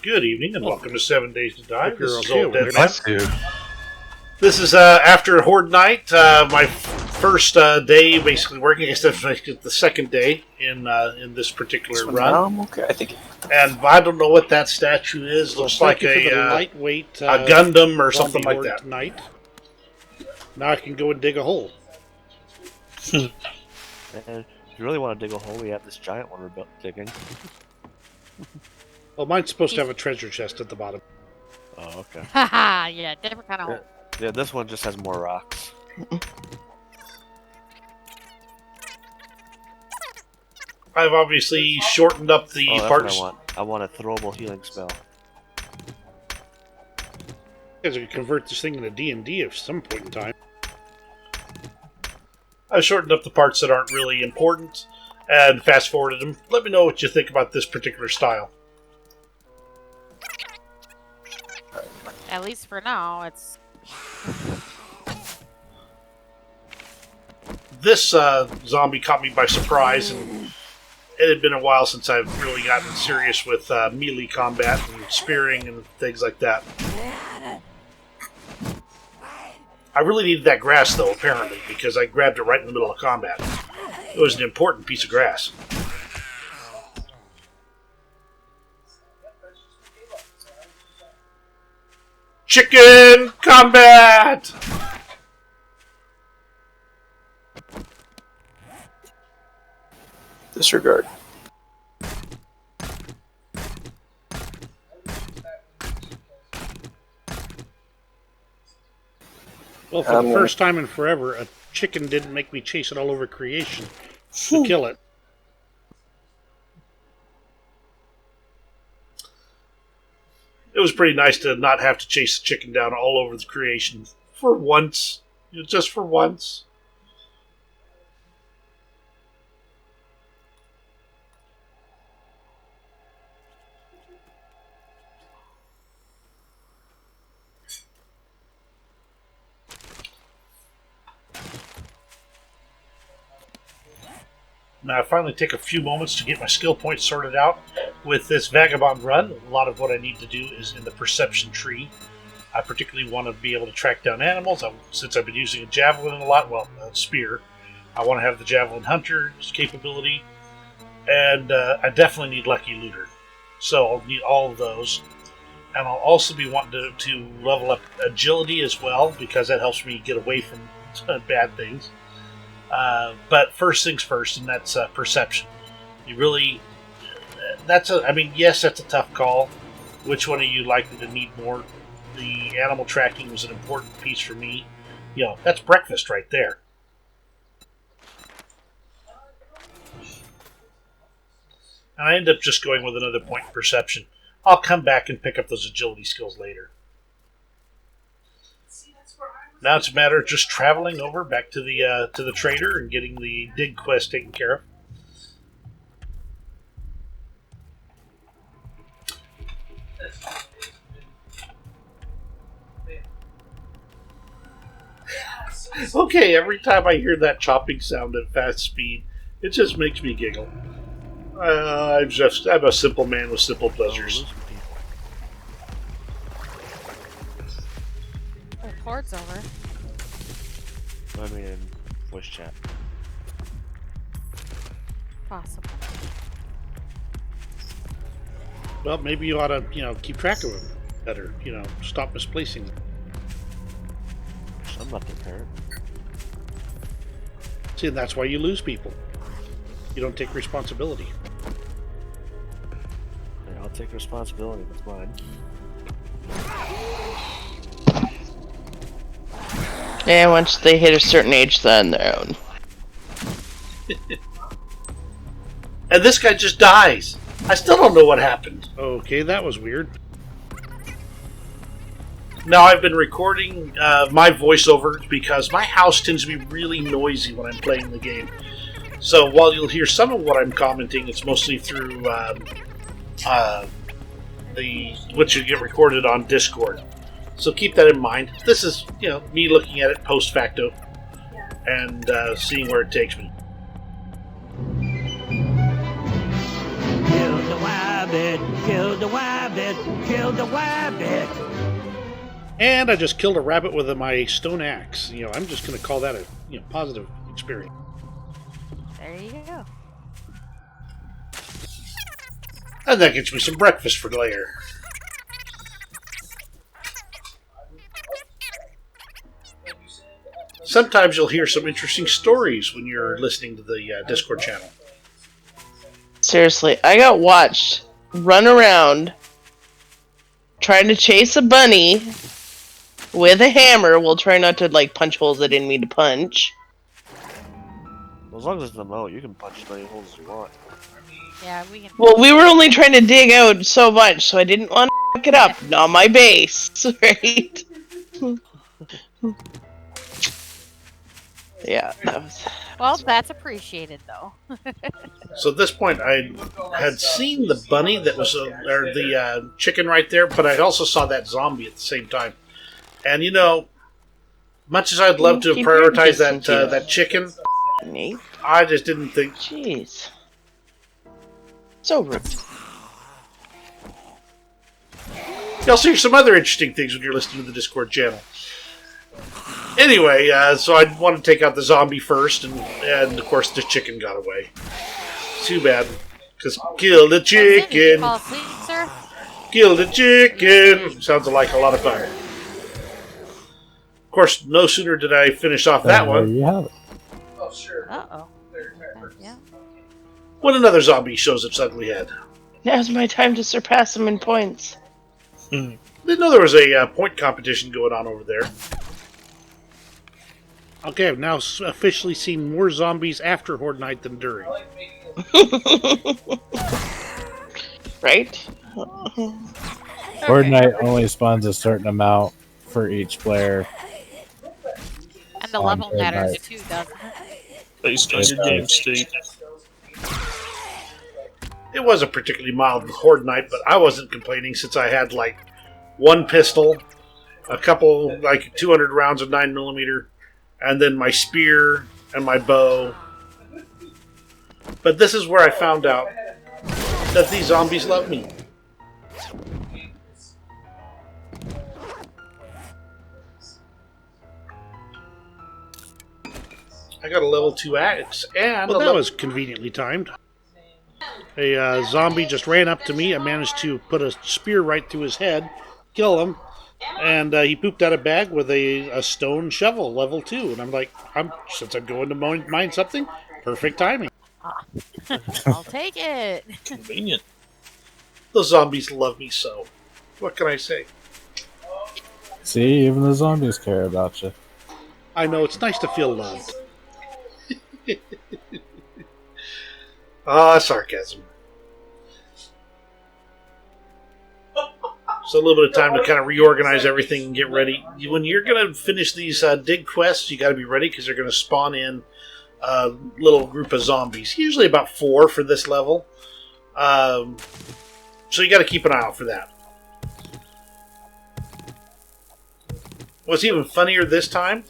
Good evening, and welcome to 7 Days to Die. This is okay Old Dead with Man. it. This is after Horde Night, my first day basically working. I guess that's the second day in this particular run. Okay, I think. And I don't know what that statue is. Looks like a lightweight a Gundam or something like that. Tonight. Now I can go and dig a hole. And if you really want to dig a hole, we have this giant one we're digging. Well, mine's supposed to have a treasure chest at the bottom. Oh, okay. Haha, yeah, different kind of hole. Yeah, this one just has more rocks. I've obviously shortened up the That's parts. what I want a throwable healing spell. Because we convert this thing into D&D at some point in time. I've shortened up the parts that aren't really important and fast forwarded them. Let me know what you think about this particular style. At least for now, it's... This zombie caught me by surprise, and it had been a while since I've really gotten serious with melee combat and spearing and things like that. I really needed that grass, though, apparently, because I grabbed it right in the middle of combat. It was an important piece of grass. Chicken combat! Disregard. Well, for the first time in forever, a chicken didn't make me chase it all over creation to kill it. It was pretty nice to not have to chase the chicken down all over the creation for once. Just for once. Now, I finally take a few moments to get my skill points sorted out with this Vagabond run. A lot of what I need to do is in the perception tree. I particularly want to be able to track down animals. Since I've been using a javelin a lot, well, a spear, I want to have the javelin hunter's capability. And I definitely need Lucky Looter. So I'll need all of those. And I'll also be wanting to level up agility as well, because that helps me get away from bad things. But first things first, and that's perception. You really, yes, that's a tough call. Which one are you likely to need more? The animal tracking was an important piece for me. That's breakfast right there. And I end up just going with another point in perception. I'll come back and pick up those agility skills later. Now it's a matter of just traveling over back to the trader and getting the dig quest taken care of. Okay, every time I hear that chopping sound at fast speed, it just makes me giggle. I'm a simple man with simple pleasures. Oh, Horde's over. I mean, in voice chat. Possible. Well, maybe you ought to, keep track of them better. Stop misplacing them. I'm not the parent. See, and that's why you lose people. You don't take responsibility. Yeah, I'll take responsibility. That's mine. And once they hit a certain age, they're on their own. And this guy just dies. I still don't know what happened. Okay, that was weird. Now, I've been recording my voiceover because my house tends to be really noisy when I'm playing the game. So while you'll hear some of what I'm commenting, it's mostly through what you get recorded on Discord. So keep that in mind. This is, me looking at it post facto and seeing where it takes me. Build a wire wabbit, killed the wabbit, killed the wabbit. And I just killed a rabbit with my stone axe. I'm just going to call that a positive experience. There you go. And that gets me some breakfast for later. Sometimes you'll hear some interesting stories when you're listening to the Discord channel. Seriously, I got watched run around trying to chase a bunny with a hammer while trying not to punch holes I didn't mean to punch. Well, as long as it's in the moat, you can punch as many holes as you want. Yeah, we can. Well, we were only trying to dig out so much, so I didn't want to fuck it up. Not my base, right? Yeah, that was... Well, that's appreciated, though. So at this point, I had seen the bunny that was, or the chicken right there, but I also saw that zombie at the same time. And much as I'd love to prioritize that chicken, Nate? I just didn't think. Jeez. So rude. You'll see some other interesting things when you're listening to the Discord channel. Anyway, so I want to take out the zombie first, and of course the chicken got away. Too bad, because kill the Did you chicken. fall asleep, sir? Kill the chicken. Sounds like a lot of fun. Of course, no sooner did I finish off that one You have it. Uh-oh. Yeah. when another zombie shows its ugly head. Now's my time to surpass him in points. Didn't know there was a point competition going on over there. Okay, I've now officially seen more zombies after Horde Night than during. Right? Horde Night only spawns a certain amount for each player. And the On level Horde matters, Night. too, doesn't it? Based on your game state. It was a particularly mild Horde Night, but I wasn't complaining since I had one pistol, a couple 200 rounds of 9mm, and then my spear and my bow. But this is where I found out that these zombies love me. I got a level 2 axe and Well, a that level... was conveniently timed. A zombie just ran up to me. I managed to put a spear right through his head, kill him, and he pooped out a bag with a stone shovel, level 2. And I'm like, since I'm going to mine something, perfect timing. I'll take it. Convenient. Those zombies love me so. What can I say? See, even the zombies care about you. I know, it's nice to feel loved. Sarcasm. So a little bit of time to kind of reorganize everything and get ready. When you're going to finish these dig quests, you got to be ready because they're going to spawn in a little group of zombies. Usually about 4 for this level. So you got to keep an eye out for that. What's even funnier this time?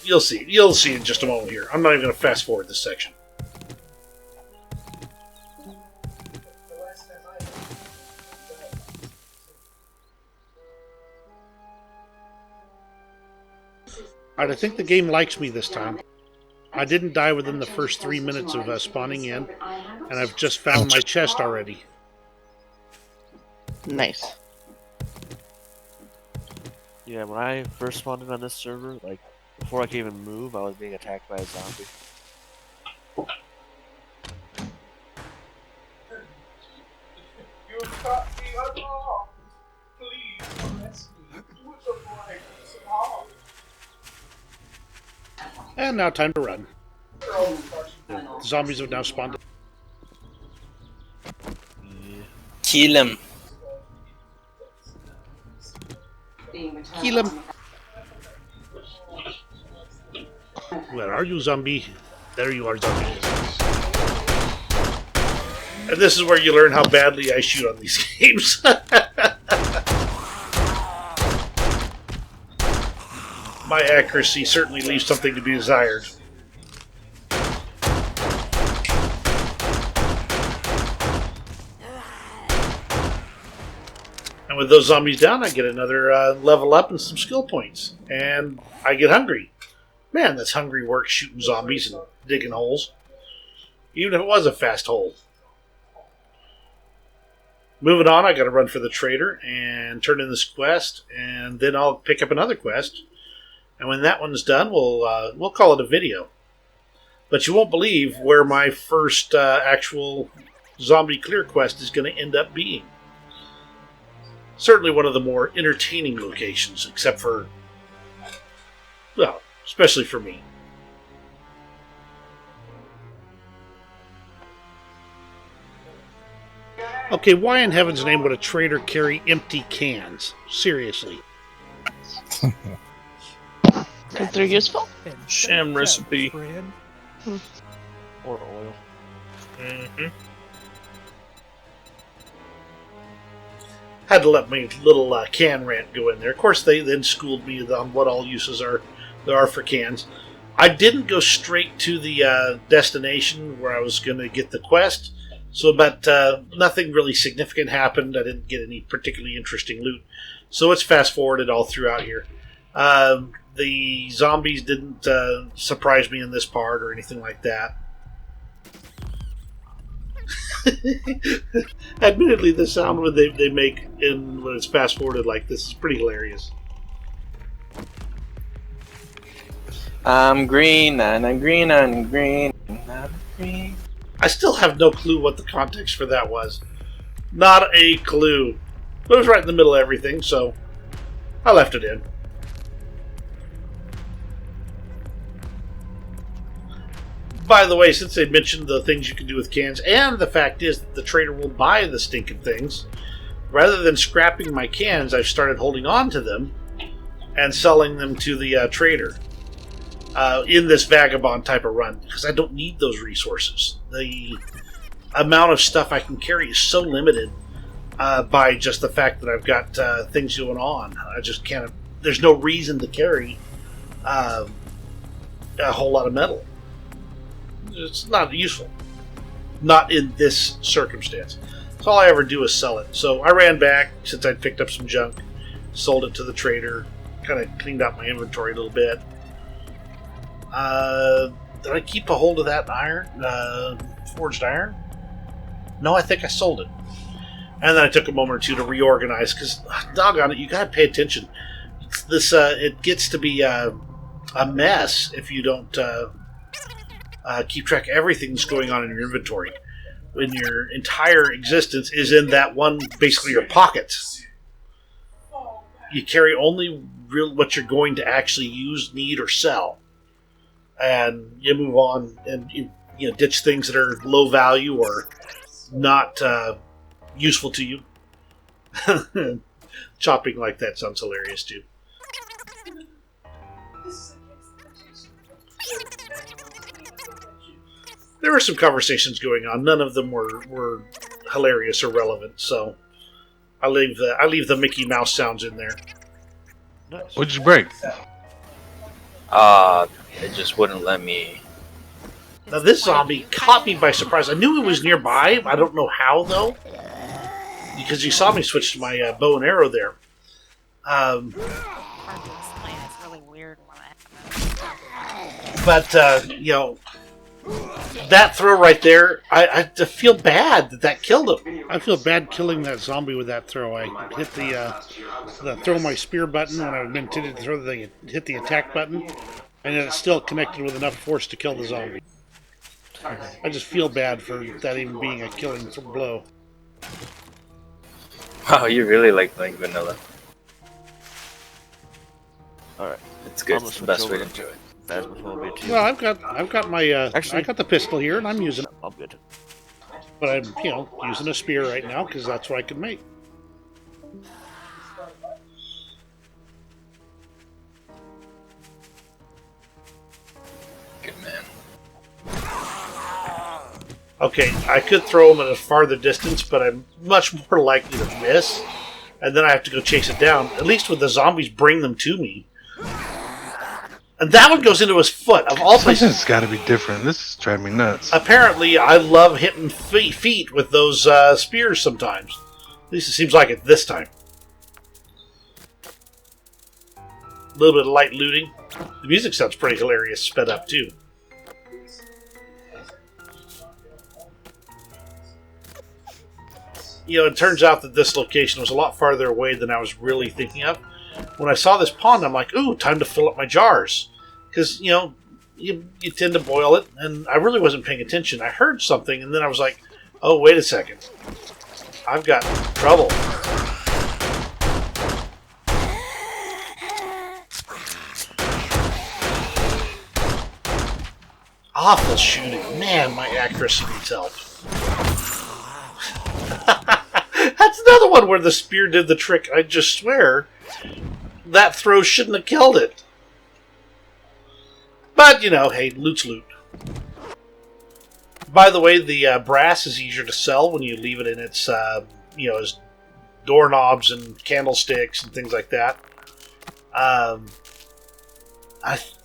You'll see. You'll see in just a moment here. I'm not even going to fast forward this section. Alright, I think the game likes me this time. I didn't die within the first 3 minutes of spawning in, and I've just found my chest already. Nice. Yeah, when I first spawned in on this server, before I could even move, I was being attacked by a zombie. And now time to run. The zombies have now spawned. Kill him. Kill him. Where are you, zombie? There you are, zombie. And this is where you learn how badly I shoot on these games. My accuracy certainly leaves something to be desired. And with those zombies down, I get another level up and some skill points. And I get hungry. Man, that's hungry work shooting zombies and digging holes. Even if it was a fast hole. Moving on, I gotta run for the trader and turn in this quest, and then I'll pick up another quest. And when that one's done, we'll call it a video. But you won't believe where my first actual zombie clear quest is going to end up being. Certainly one of the more entertaining locations, except for, well, especially for me. Okay, why in heaven's name would a trader carry empty cans? Seriously. Because they're useful. Sham recipe. Or oil. Mm-hmm. Had to let my little can rant go in there. Of course, they then schooled me on what all uses there are for cans. I didn't go straight to the destination where I was going to get the quest, so but nothing really significant happened. I didn't get any particularly interesting loot, so it's fast forwarded all throughout here. The zombies didn't surprise me in this part or anything like that. Admittedly, the sound when they make when it's fast forwarded like this is pretty hilarious. I'm green and I'm green and I'm green and I'm green. I still have no clue what the context for that was. Not a clue. But it was right in the middle of everything, so I left it in. By the way, since they mentioned the things you can do with cans, and the fact is that the trader will buy the stinking things, rather than scrapping my cans, I've started holding on to them and selling them to the trader in this Vagabond type of run, because I don't need those resources. The amount of stuff I can carry is so limited by just the fact that I've got things going on. I just can't. There's no reason to carry a whole lot of metal. It's not useful. Not in this circumstance. So all I ever do is sell it. So I ran back since I'd picked up some junk, sold it to the trader, kind of cleaned out my inventory a little bit. Did I keep a hold of that iron? Forged iron? No, I think I sold it. And then I took a moment or two to reorganize, because, doggone it, you gotta pay attention. It gets to be a mess if you don't keep track of everything that's going on in your inventory. When your entire existence is in that one, basically your pockets. You carry only what you're going to actually use, need, or sell. And you move on and ditch things that are low value or not useful to you. Chopping like that sounds hilarious too. There were some conversations going on. None of them were hilarious or relevant, so I leave the Mickey Mouse sounds in there. What'd you break? It just wouldn't let me. Now this zombie caught me by surprise. I knew it was nearby. I don't know how though, because you saw me switch to my bow and arrow there. Hard to explain. It's really weird when that happens. But that throw right there, I feel bad that killed him. I feel bad killing that zombie with that throw. I hit the throw my spear button when I was intended to throw hit the attack button, and then it's still connected with enough force to kill the zombie. I just feel bad for that even being a killing blow. Wow, you really like vanilla. Alright. It's good. It's the best way to do it. Phasmophobia too. Well, I've got my Actually, I got the pistol here, and I'm using it. I'm good. But I'm using a spear right now because that's what I can make. Good man. Okay, I could throw him at a farther distance, but I'm much more likely to miss, and then I have to go chase it down. At least with the zombies, bring them to me. And that one goes into his foot, of all places. It's got to be different. This is driving me nuts. Apparently, I love hitting feet with those spears sometimes. At least it seems like it this time. A little bit of light looting. The music sounds pretty hilarious, sped up too. You know, it turns out that this location was a lot farther away than I was really thinking of. When I saw this pond, I'm like, ooh, time to fill up my jars. Because, you know, you tend to boil it, and I really wasn't paying attention. I heard something, and then I was like, oh, wait a second. I've got trouble. Awful shooting. Man, my accuracy needs help. That's another one where the spear did the trick. I just swear that throw shouldn't have killed it. But, you know, hey, loot's loot. By the way, the brass is easier to sell when you leave it in its, you know, as doorknobs and candlesticks and things like that.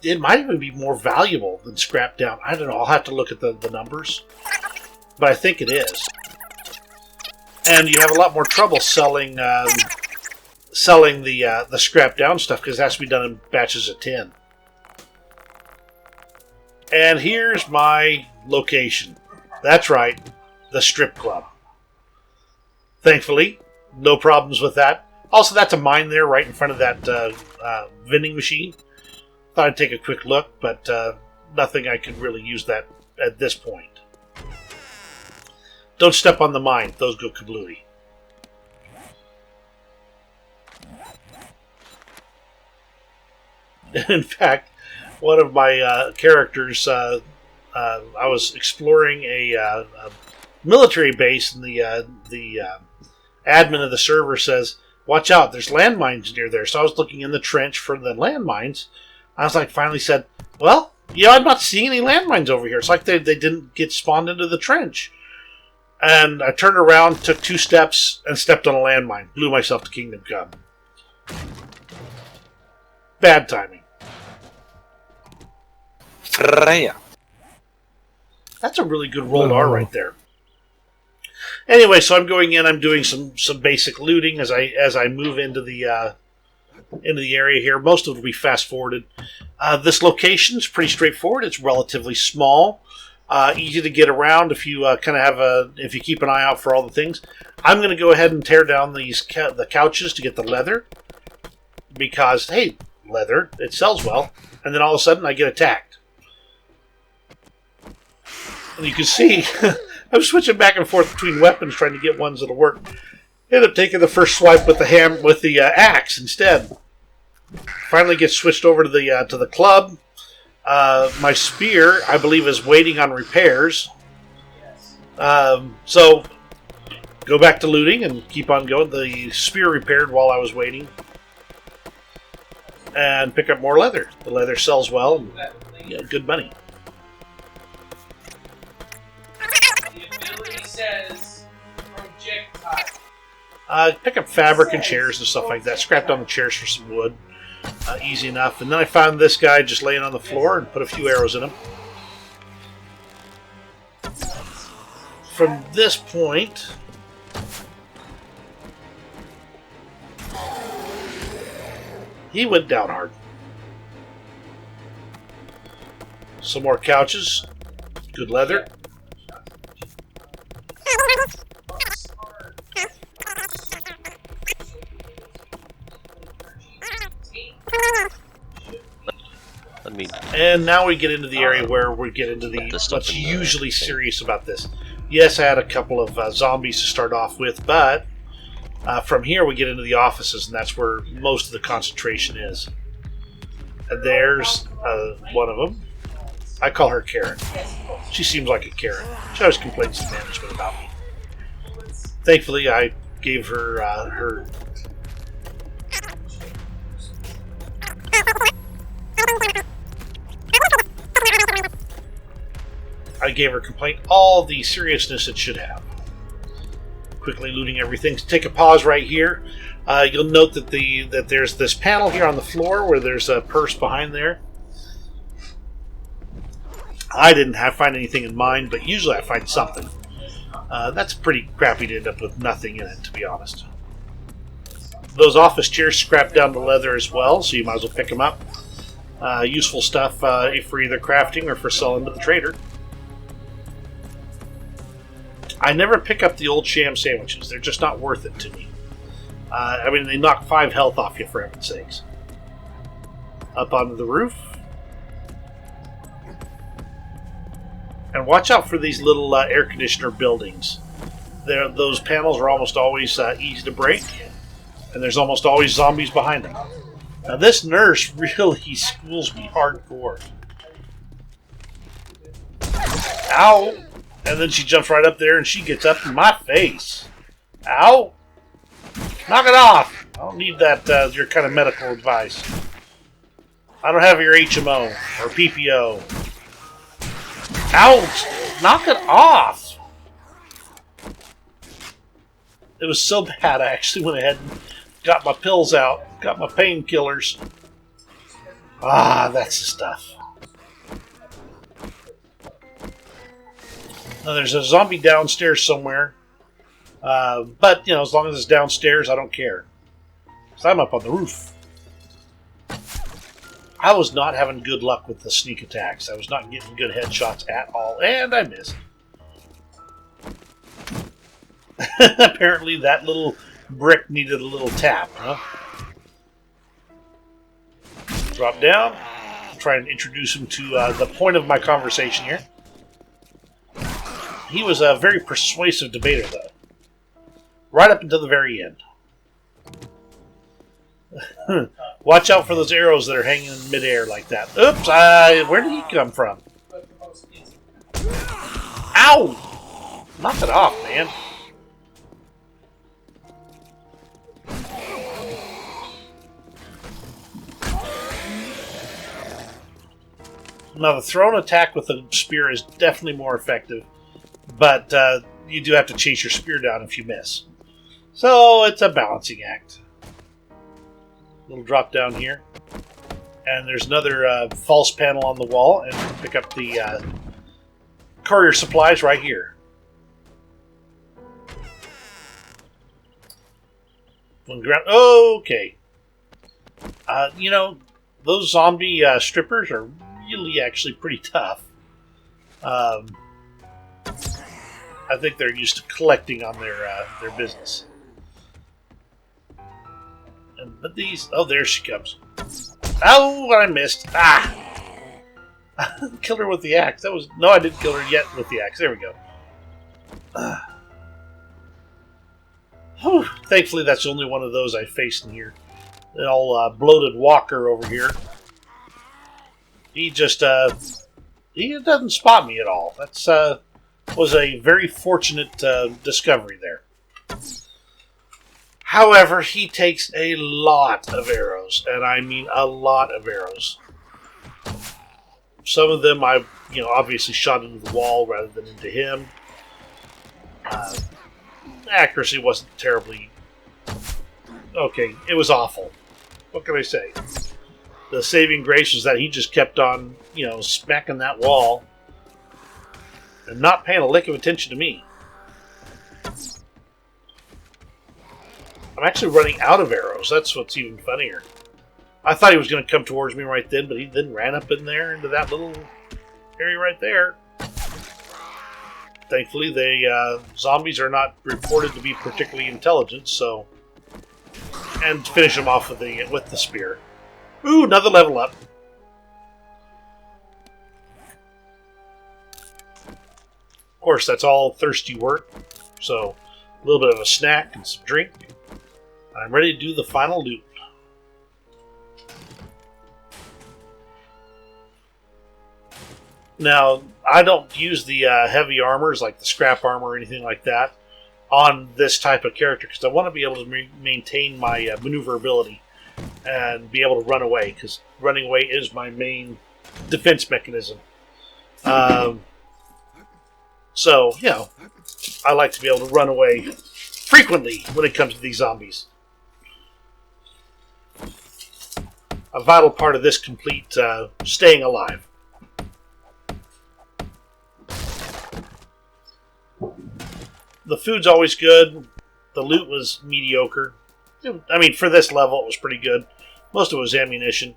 It might even be more valuable than scrap down. I don't know. I'll have to look at the numbers. But I think it is. And you have a lot more trouble selling the scrap down stuff because it has to be done in batches of 10. And here's my location. That's right, the strip club. Thankfully, no problems with that. Also, that's a mine there right in front of that vending machine. Thought I'd take a quick look, but nothing I could really use that at this point. Don't step on the mine. Those go kablooey. In fact, one of my characters, I was exploring a military base, and the admin of the server says, watch out, there's landmines near there. So I was looking in the trench for the landmines. I was like, finally said, well, yeah, I'm not seeing any landmines over here. It's like they didn't get spawned into the trench. And I turned around, took 2 steps, and stepped on a landmine. Blew myself to Kingdom Come. Bad timing. Freya. That's a really good roll R right there. Anyway, so I'm going in. I'm doing some basic looting as I move into the area here. Most of it will be fast forwarded. This location is pretty straightforward. It's relatively small, easy to get around if you if you keep an eye out for all the things. I'm going to go ahead and tear down the couches to get the leather because hey, leather, it sells well. And then all of a sudden I get attacked. And you can see, I'm switching back and forth between weapons trying to get ones that'll work. End up taking the first swipe with the axe instead. Finally get switched over to the club. My spear, I believe, is waiting on repairs. So go back to looting and keep on going. The spear repaired while I was waiting. And pick up more leather. The leather sells well and good money. Pick up fabric and chairs and stuff like that. Scrapped on the chairs for some wood. Easy enough. And then I found this guy just laying on the floor and put a few arrows in him. From this point, he went down hard. Some more couches. Good leather. And now we get into the area where we get into the what's usually serious about this. Yes, I had a couple of zombies to start off with, but from here we get into the offices, and that's where most of the concentration is. And there's one of them. I call her Karen. She seems like a Karen. She always complains to management about me. Thankfully, I gave her her... I gave her complaint all the seriousness it should have. Quickly looting everything. Take a pause right here. You'll note that there's this panel here on the floor where there's a purse behind there. I didn't find anything in mine, but usually I find something. That's pretty crappy to end up with nothing in it, to be honest. Those office chairs scrap down the leather as well, so you might as well pick them up. Useful stuff for either crafting or for selling to the trader. I never pick up the old sham sandwiches. They're just not worth it to me. I mean, they knock 5 health off you, for heaven's sakes. Up onto the roof. And watch out for these little air conditioner buildings. Those panels are almost always easy to break. And there's almost always zombies behind them. Now this nurse really schools me hardcore. Ow! And then she jumps right up there and she gets up in my face. Ow! Knock it off! I don't need that, your kind of medical advice. I don't have your HMO or PPO. Ouch! Knock it off! It was so bad I actually went ahead and got my pills out, got my painkillers. Ah, that's the stuff. Now, there's a zombie downstairs somewhere. But, you know, as long as it's downstairs, I don't care. Because I'm up on the roof. I was not having good luck with the sneak attacks. I was not getting good headshots at all. And I missed. Apparently that little brick needed a little tap, huh? Drop down. Try and introduce him to the point of my conversation here. He was a very persuasive debater, though. Right up until the very end. Watch out for those arrows that are hanging in midair like that. Oops! Where did he come from? Ow! Knock it off, man. Now, the thrown attack with a spear is definitely more effective, but you do have to chase your spear down if you miss. So, it's a balancing act. Little drop down here. And there's another false panel on the wall, and pick up the courier supplies right here. Okay. You know, those zombie strippers are really actually pretty tough. I think they're used to collecting on their business. But these... Oh, there she comes. Oh, I missed. Ah! Killed her with the axe. That was... No, I didn't kill her yet with the axe. There we go. Whew. Thankfully, that's the only one of those I faced in here. The old bloated walker over here. He just... he doesn't spot me at all. That's was a very fortunate discovery there. However, he takes a lot of arrows, and I mean a lot of arrows. Some of them I, obviously shot into the wall rather than into him. Accuracy wasn't terribly... Okay, it was awful. What can I say? The saving grace was that he just kept on, smacking that wall and not paying a lick of attention to me. I'm actually running out of arrows. That's what's even funnier. I thought he was going to come towards me right then, but he then ran up in there into that little area right there. Thankfully, the zombies are not reported to be particularly intelligent, so... And finish them off with the spear. Ooh, another level up. Of course, that's all thirsty work, so a little bit of a snack and some drink. I'm ready to do the final loop. Now, I don't use the heavy armors, like the scrap armor or anything like that, on this type of character, because I want to be able to maintain my maneuverability and be able to run away, because running away is my main defense mechanism. So, I like to be able to run away frequently when it comes to these zombies. A vital part of this complete staying alive. The food's always good. The loot was mediocre. I mean, for this level, it was pretty good. Most of it was ammunition.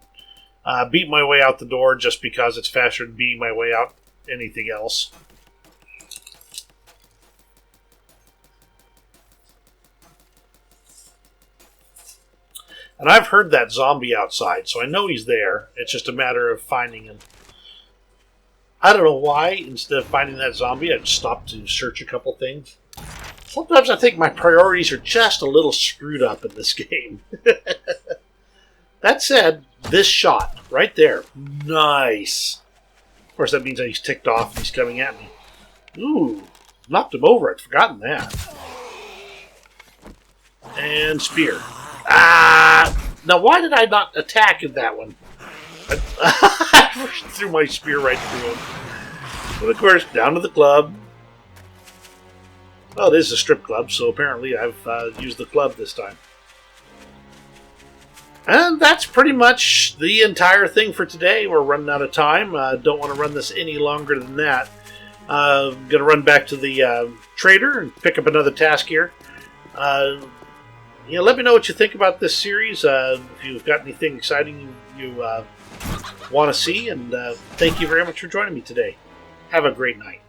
Beat my way out the door just because it's faster than beating my way out anything else. And I've heard that zombie outside, so I know he's there. It's just a matter of finding him. I don't know why, instead of finding that zombie, I'd stop to search a couple things. Sometimes I think my priorities are just a little screwed up in this game. That said, this shot, right there, nice. Of course, that means that he's ticked off and he's coming at me. Ooh, knocked him over, I'd forgotten that. And spear. Now why did I not attack in that one? I threw my spear right through him. But of course, down to the club. Well, it is a strip club, so apparently I've used the club this time. And that's pretty much the entire thing for today. We're running out of time. Don't want to run this any longer than that. I'm going to run back to the trader and pick up another task here. Let me know what you think about this series. If you've got anything exciting you want to see. And thank you very much for joining me today. Have a great night.